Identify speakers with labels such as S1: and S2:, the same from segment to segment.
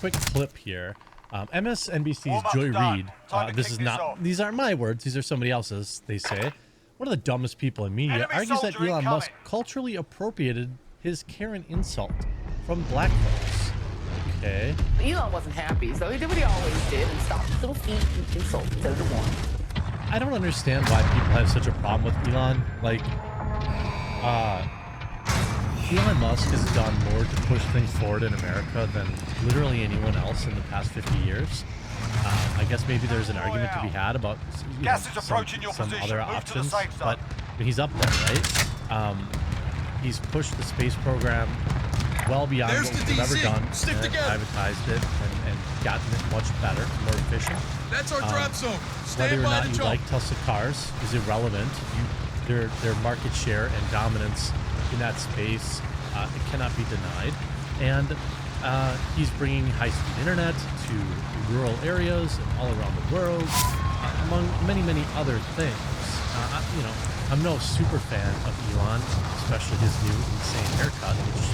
S1: quick clip here. MSNBC's Joy Reid. These aren't my words. These are somebody else's. They say one of the dumbest people in media argues that Elon Musk culturally appropriated his Karen insult from black folks. Okay.
S2: Elon wasn't happy, so he did what he always did and stopped his little feet and insulted everyone.
S1: I don't understand why people have such a problem with Elon. Like, Elon Musk has done more to push things forward in America than literally anyone else in the past 50 years. I guess maybe there's an argument to be had about some other options, but he's up there, right? He's pushed the space program well beyond what we've ever done, privatized it, and gotten it much better, more efficient.
S3: That's our drop zone.
S1: Whether or not you like Tesla cars is irrelevant. Their market share and dominance in that space, it cannot be denied. And he's bringing high-speed internet to rural areas and all around the world, among many other things. I'm no super fan of Elon, especially his new insane haircut, which is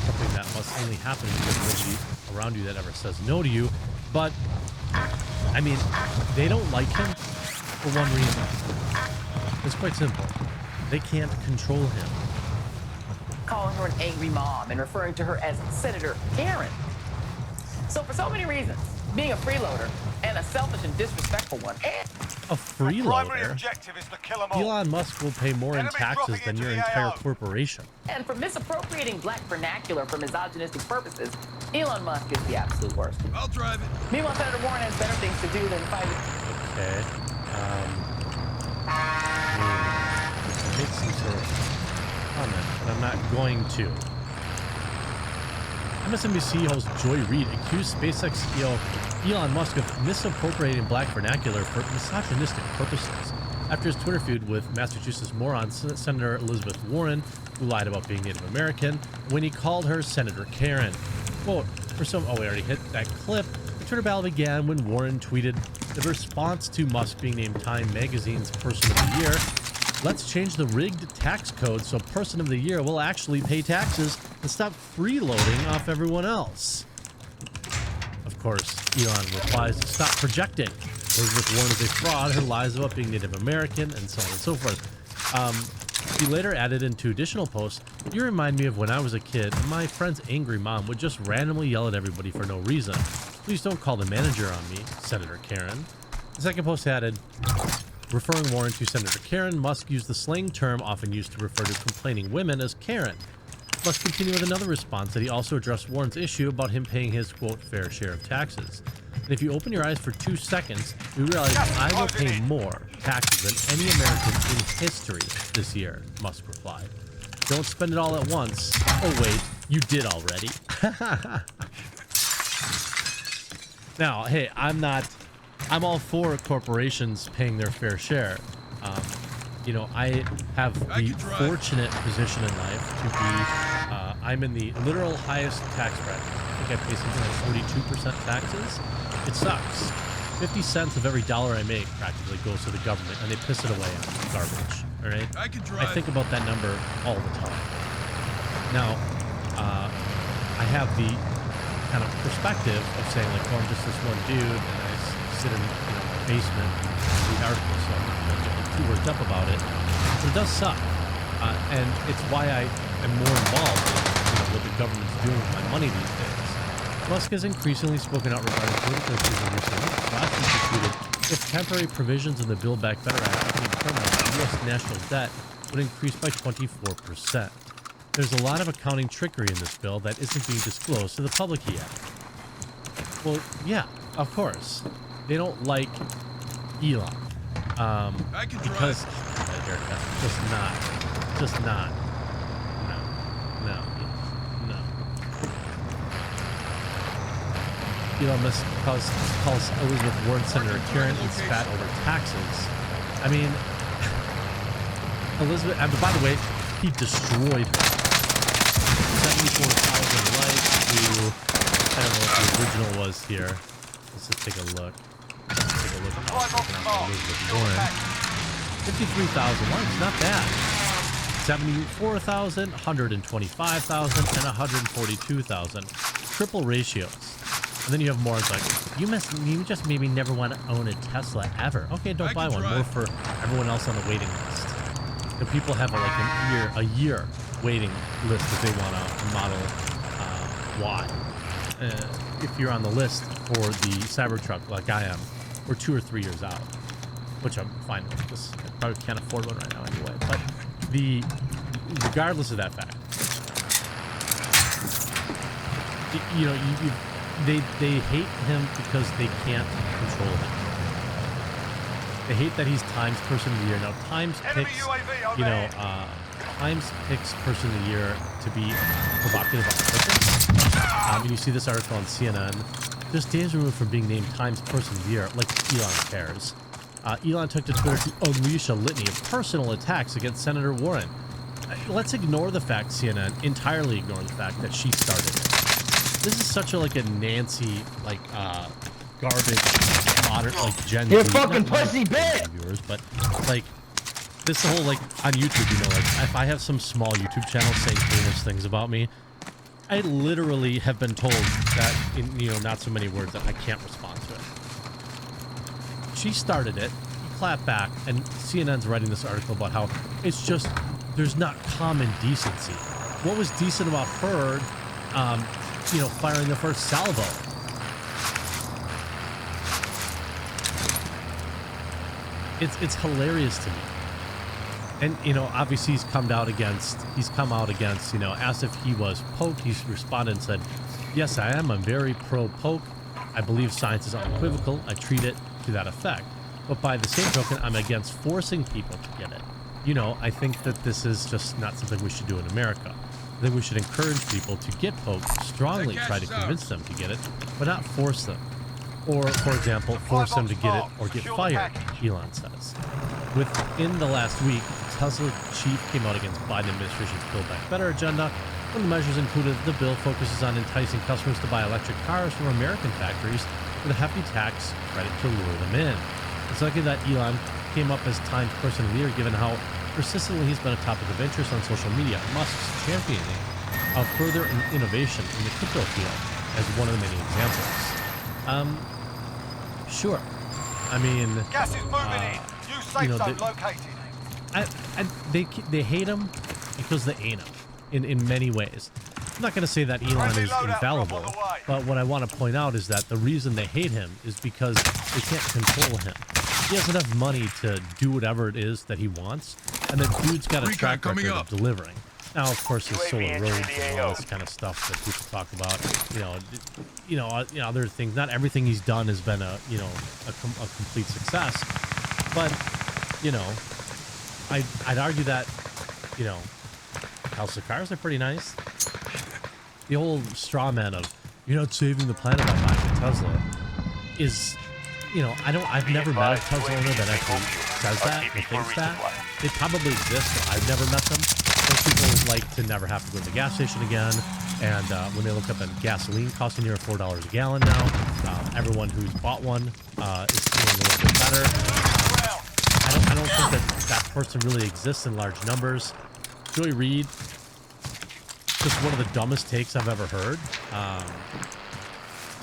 S1: something that must only happen to nobody around you that ever says no to you. But I mean, they don't like him for one reason. It's quite simple. They can't control him.
S2: Calling her an angry mom and referring to her as Senator Karen. So for so many reasons, being a freeloader and a selfish and disrespectful one, and
S1: a freeloader? Elon Musk will pay more in taxes than your entire corporation.
S2: And for misappropriating black vernacular for misogynistic purposes, Elon Musk is the absolute worst.
S3: I'll drive it.
S2: Meanwhile, Senator Warren has better things to do than fighting.
S1: Okay. Make some sort of comment, but I'm not going to. MSNBC host Joy Reid accused SpaceX CEO Elon Musk of misappropriating black vernacular for misogynistic purposes after his Twitter feud with Massachusetts moron Senator Elizabeth Warren, who lied about being Native American when he called her Senator Karen. Quote, we already hit that clip. The Twitter battle began when Warren tweeted the response to Musk being named Time Magazine's Person of the Year. Let's change the rigged tax code so Person of the Year will actually pay taxes and stop freeloading off everyone else. Of course, Elon replies to stop projecting. Elizabeth Warren is a fraud, her lies about being Native American, and so on and so forth. He later added in two additional posts, you remind me of when I was a kid and my friend's angry mom would just randomly yell at everybody for no reason. Please don't call the manager on me, Senator Karen. The second post added, referring Warren to Senator Karen, Musk used the slang term often used to refer to complaining women as Karen. Musk continued with another response that he also addressed Warren's issue about him paying his, quote, fair share of taxes. And if you open your eyes for 2 seconds, you realize I will pay more taxes than any American in history this year, Musk replied. Don't spend it all at once. Oh, wait, you did already. Now, hey, I'm all for corporations paying their fair share. I have the fortunate position in life to be, I'm in the literal highest tax bracket. I think I pay something like 42% taxes. It sucks. 50 cents of every dollar I make practically goes to the government, and they piss it away on garbage. All right? I think about that number all the time. Now, I have the kind of perspective of saying, like, oh, I'm just this one dude, and I sit in my basement and read articles, so I'm not going to get too worked up about it. But it does suck. And it's why I am more involved in what the government's doing with my money these days. Musk has increasingly spoken out regarding political issues in recent weeks. Last week he tweeted, if temporary provisions in the Build Back Better Act became permanent, U.S. national debt would increase by 24%. There's a lot of accounting trickery in this bill that isn't being disclosed to the public yet. Well, yeah, of course. They don't like Elon. Because just not. No. Elon Musk calls Elizabeth Warren Senator Karen and spat over taxes. I mean, Elizabeth, and by the way, he destroyed her. 74,000 likes to, I don't know what the original was here. Let's just take a look. Let's take a look at how it's looking at Elizabeth Warren. 53,000 likes, not bad. 74,000, 125,000, and 142,000. Triple ratios. And then you have more. It's like, you just maybe never want to own a Tesla ever. Okay, don't buy one. More for everyone else on the waiting list. The people have a year waiting list if they want a Model Y. If you're on the list for the Cybertruck like I am, we're 2 or 3 years out, which I'm fine with because I probably can't afford one right now anyway. But regardless of that fact, you know, they hate him because they can't control him. They hate that he's Times Person of the Year. Now, Times picks, Times picks Person of the Year to be provocative on purpose. And you see this article on CNN. Just days removed from being named Times Person of the Year, like Elon cares. Elon took to Twitter to unleash a litany of personal attacks against Senator Warren. Let's ignore the fact, CNN, entirely ignore the fact that she started it. This is such a Nancy garbage modern Gen Z.
S4: You fucking pussy bitch!
S1: Viewers, but this whole on YouTube, if I have some small YouTube channel saying heinous things about me, I literally have been told that in not so many words that I can't respond to it. She started it, you clap back, and CNN's writing this article about how it's just there's not common decency. What was decent about her? Firing the first salvo. It's hilarious to me. And obviously he's come out against, asked if he was Poke, he's responded and said, yes, I am. I'm very pro Poke. I believe science is unequivocal. I treat it to that effect. But by the same token, I'm against forcing people to get it. I think that this is just not something we should do in America. I think we should encourage people to get Poke, strongly try to convince them to get it, but not force them. Or, for example, force them to get it or get fired, Elon says. Within the last week, Tesla chief came out against Biden administration's Build Back Better agenda. One of the measures included the bill focuses on enticing customers to buy electric cars from American factories with a hefty tax credit to lure them in. It's likely that Elon came up as Times Person of the Year given how persistently he's been a topic of interest on social media. Musk's championing of further innovation in the crypto field as one of the many examples. Sure. I mean,
S5: gas is moving in. New safe zone located.
S1: They hate him because they ain't him in many ways. I'm not going to say that Elon is infallible, but what I want to point out is that the reason they hate him is because they can't control him. He has enough money to do whatever it is that he wants, and the dude's got a track record of delivering. Now, of course, his solar roads and all this kind of stuff that people talk about, other things. Not everything he's done has been a complete success, but I'd argue that Tesla cars are pretty nice. The whole straw man of you're not saving the planet by buying a Tesla is, I've never met a Tesla owner that actually says that or thinks that. They probably exist, but I've never met them. Most people like to never have to go to the gas station again, and when they look up at gasoline costing near $4 a gallon now, everyone who's bought one is feeling a little bit better. I don't think that person really exists in large numbers. Joy Reid, just one of the dumbest takes I've ever heard,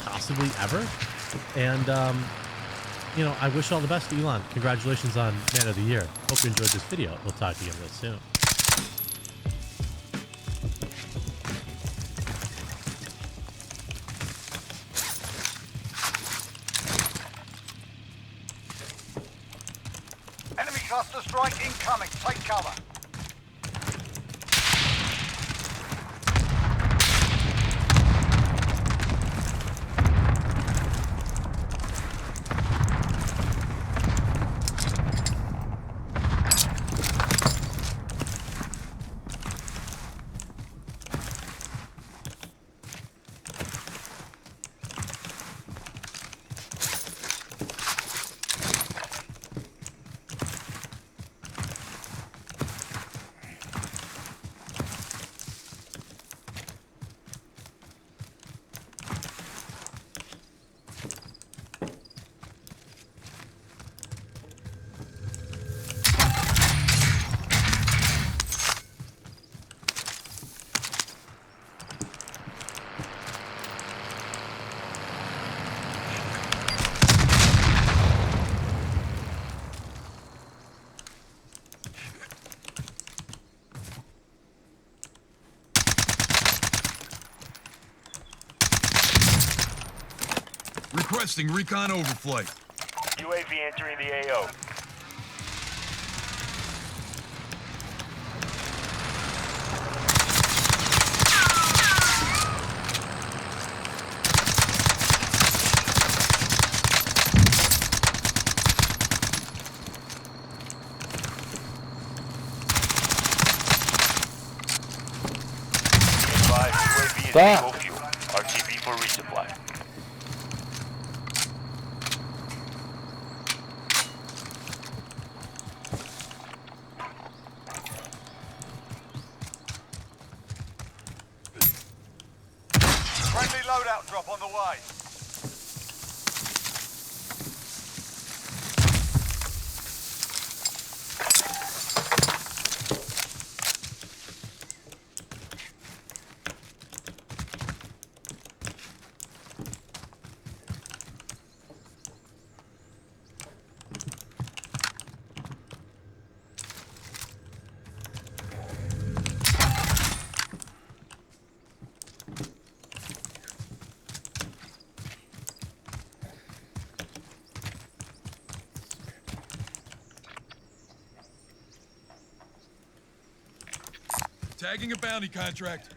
S1: possibly ever. And I wish all the best to Elon. Congratulations on Man of the Year. Hope you enjoyed this video. We'll talk to you again real soon.
S5: Enemy cluster strike incoming. Take cover.
S3: Requesting recon overflight.
S4: UAV entering the AO. UAV is
S6: Tá.
S4: full fuel. RTB for resupply.
S5: Friendly loadout drop on the way.
S3: Tagging a bounty contract.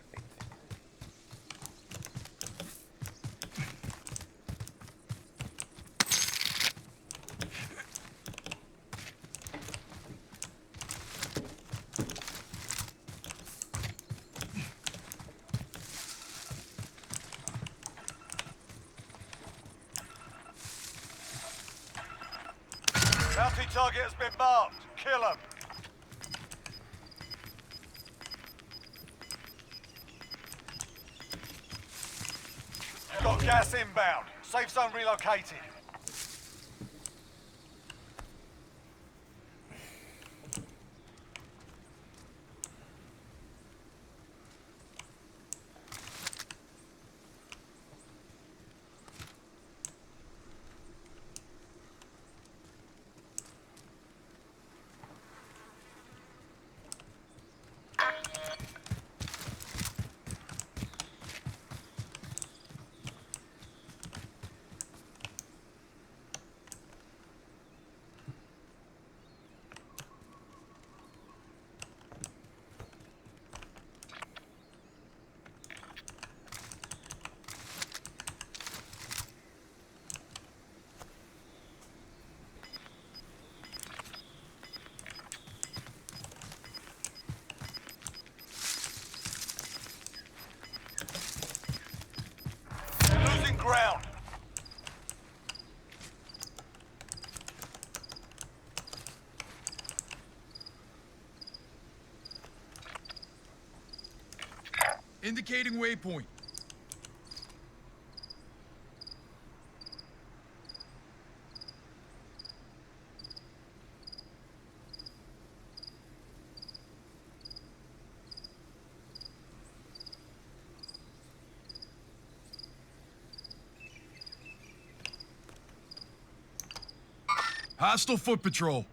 S5: Bounty target has been marked. Kill him. Got gas inbound. Safe zone relocated. Losing ground.
S3: Indicating waypoint. Hostile foot patrol.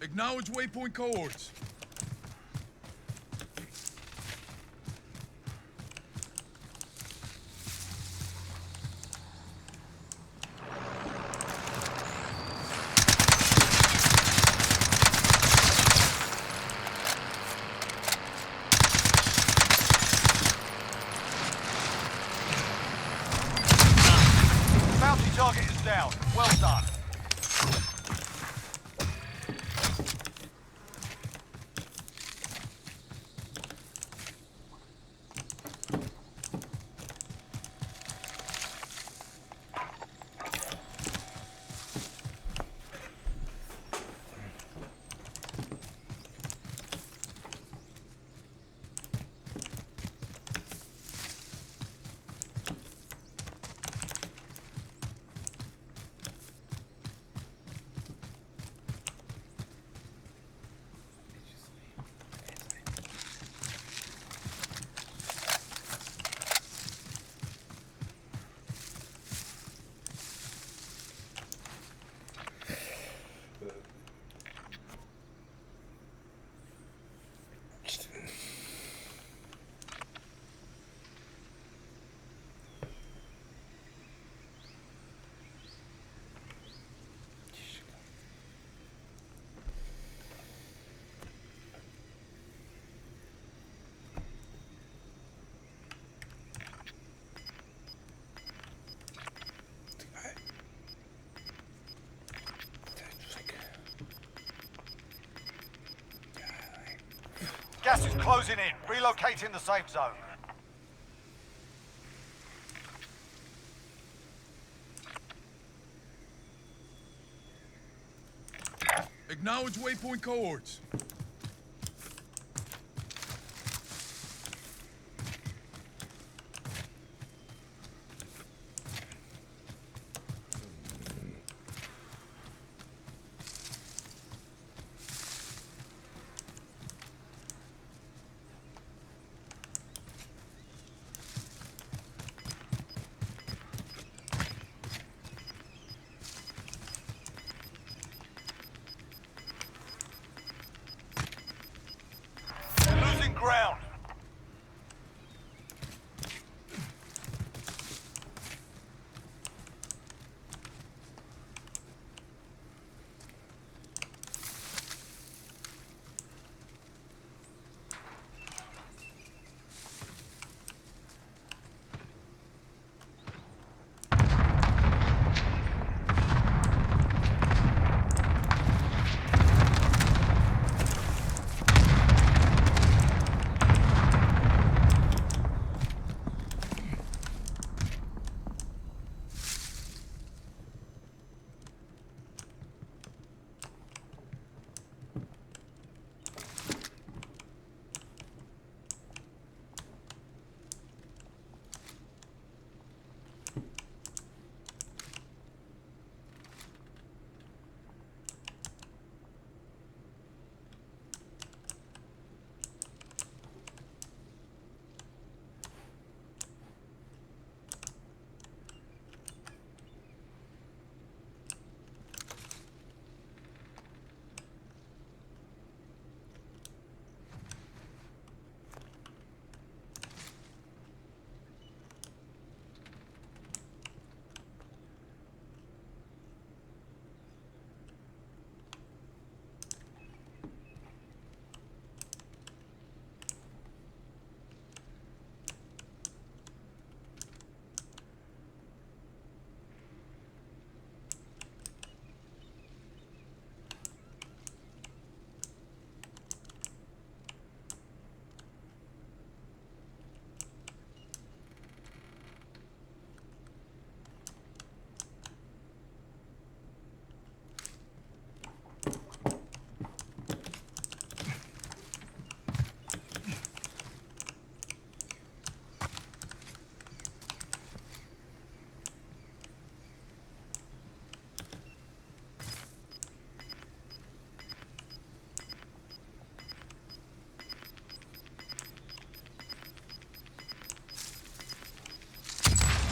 S3: Acknowledge waypoint cohorts.
S5: Bounty target is down. Well done. Gas is closing in. Relocating the safe zone.
S3: Acknowledge waypoint cohorts.
S5: They're losing ground.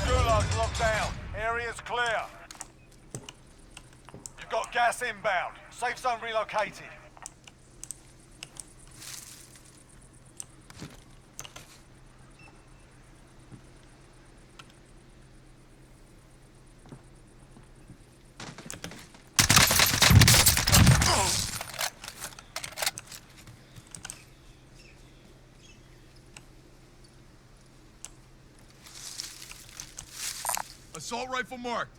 S5: Gulag's locked down. Area's clear. You've got gas inbound. Safe zone relocated.
S3: Assault rifle marked.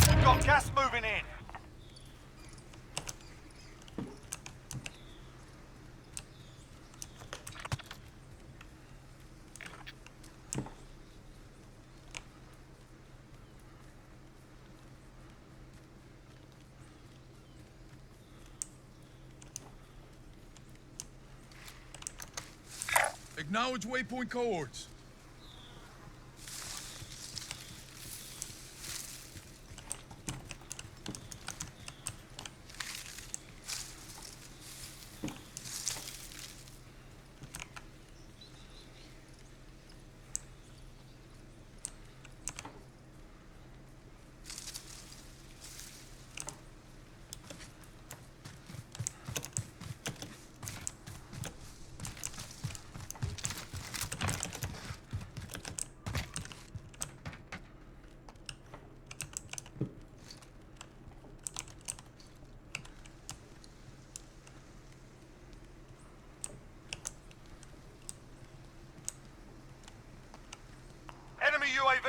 S5: You've got gas moving in.
S3: Acknowledge waypoint cohorts.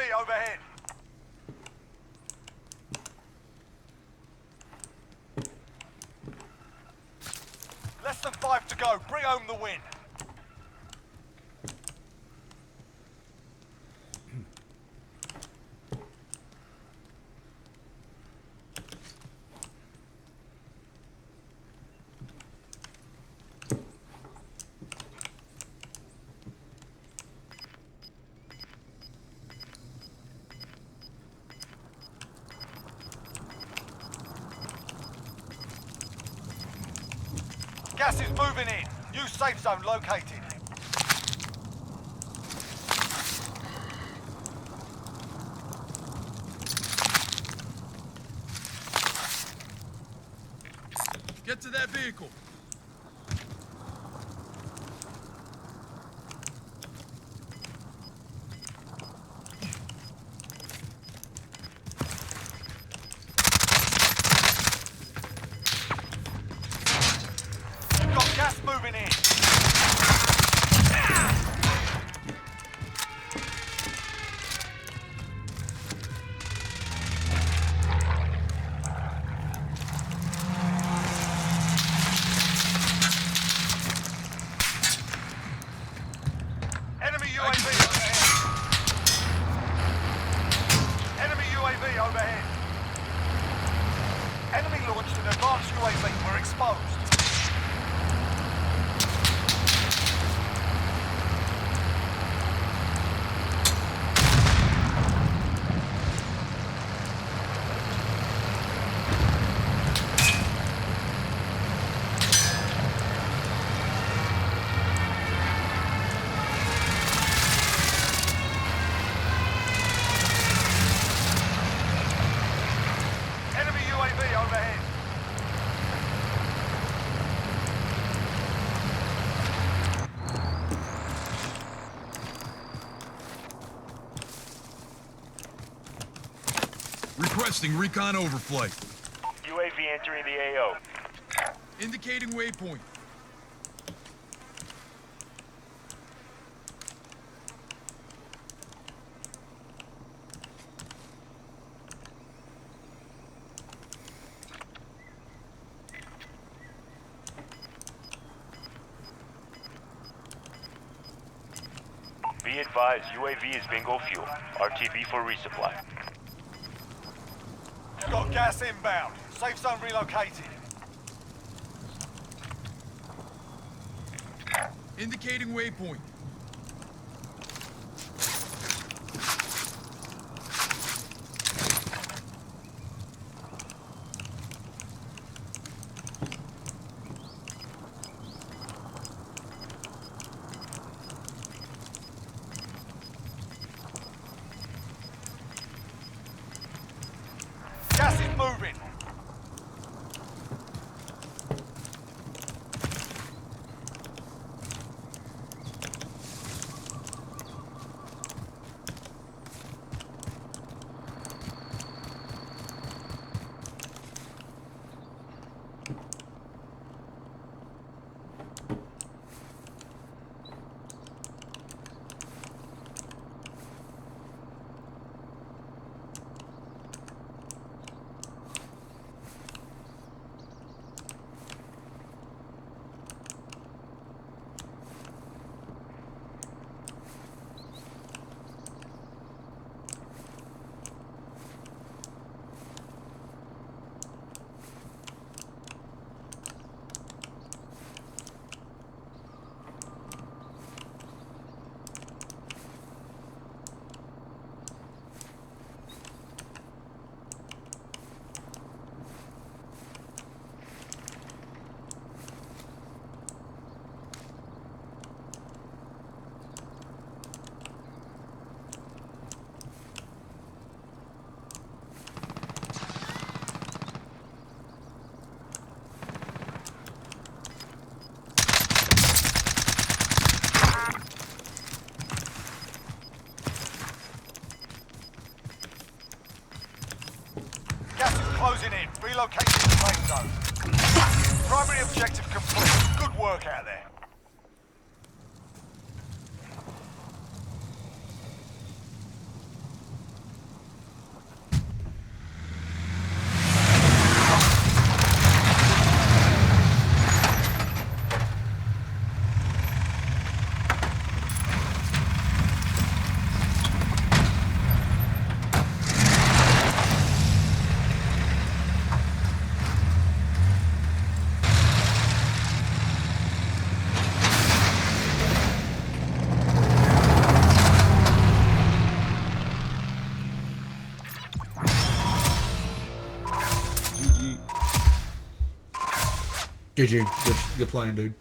S5: UAV overhead. Less than 5 to go. Bring home the win. Gas is moving in. New safe zone located.
S3: Get to that vehicle.
S5: Got gas moving in. Enemy UAV overhead. Enemy UAV overhead. Enemy launched an advanced UAV. We're exposed. Enemy UAV overhead.
S3: Requesting recon overflight.
S4: UAV entering the AO.
S3: Indicating waypoint.
S4: Be advised, UAV is bingo fuel. RTB for resupply.
S5: Got gas inbound. Safe zone relocated.
S3: Indicating waypoint.
S5: Gas is moving. Gas is closing in. Relocating the safe zone. Primary objective complete. Good work out there.
S6: GG. Good playing, dude.